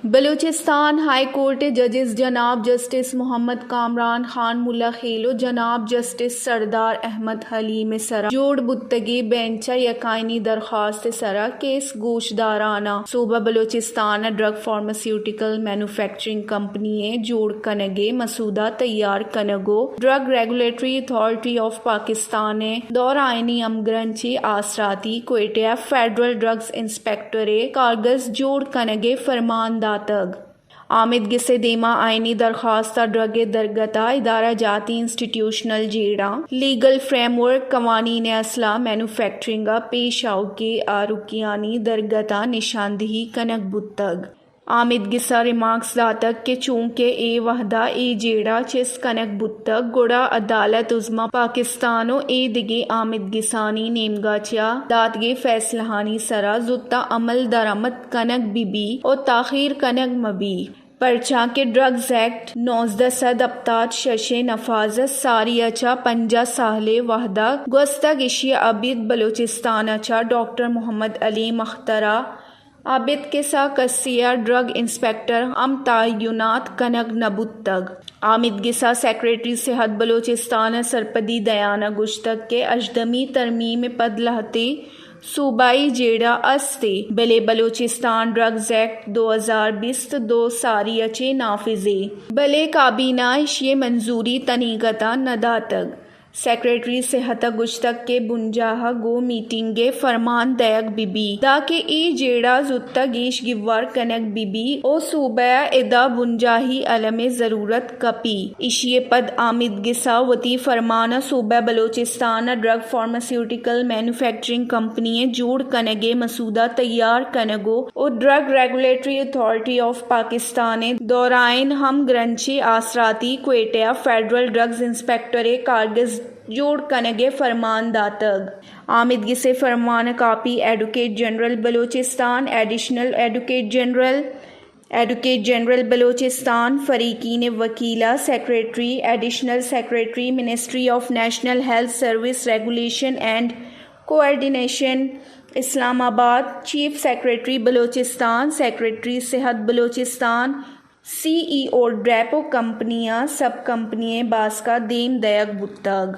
Balochistan high court ججز جناب justice محمد کامران خان ملا خیل و جناب جسٹس سردار احمد حلیم سرا جوڑ بتگی بینچ یقینی درخواست سرا کیس گوشدارانہ صوبہ Balochistan drug pharmaceutical manufacturing company جوڑ کنگے مسودہ تیار Congo drug regulatory authority of Pakistan دور آئینی امگرنچی آسراتی کوئٹہ فیڈرل ڈرگز انسپیکٹر کارگز جوڑ کنگے فرماندہ آمد گسے دیما آئینی درخواست ڈرگ درگتا ادارہ جاتی انسٹیٹیوشنل جیڑا لیگل فریم ورک قوانین اسلحہ مینوفیکچرنگ پیش آؤ کے آروکیانی درگتا نشاندہی کنک بتگ آمد گسا ریمارکس داتک کہ چونکہ اے وحدہ اے جیڑا چس کنک بتگ گڑا عدالت عظمی پاکستانو اے دگے آمد گسانی نیمگاچیا دادگے فیصلہانی سرا زتا عمل درآمد کنک بی اور تاخیر کنک مبی پرچہ کے ڈرگز ایکٹ 1987 نفاذت ساری اچا 50 سال وحدہ گوستگ اشی عبید بلوچستان اچا ڈاکٹر محمد علی مخترا عابد کے سا کسیہ ڈرگ انسپیکٹر تعینات کنگ نبوتگ آمد گسا سیکریٹری صحت بلوچستان سرپدی دیانہ گشتگ کے اجدمی ترمیم پد لہتے صوبائی جیڑا استے بلے بلوچستان ڈرگز ایکٹ 2020 دو ساری اچے نافذے بلے کابینہ اشی منظوری تنیگتا نداتگ سیکریٹری صحت گشتگ کے بنجاہ گو میٹنگ فرمان دیگ بی دا کہ ای جیڑا زتا گیش گوار کنک بی او صوبہ ادا بنجاہی علم ضرورت کپی اشی پد آمد گسا وتی فرمان صوبہ Balochistan drug pharmaceutical manufacturing company جوڑ کنگے مسودہ تیار کنگو او drug regulatory authority of Pakistan دورائن ہم گرنچی آسراتی کوئٹہ فیڈرل ڈرگز انسپیکٹر کارگز جوڑ کنگے فرمان داتگ آمد گسے فرمان copy advocate general Balochistan additional advocate general Balochistan فریقین وکیلہ secretary additional secretary ministry of national health service regulation and coordination Islamabad chief secretary Balochistan secretary صحت بلوچستان CEO ڈریپو کمپنیاں سب کمپنی باس کا دیم دیگ بتگ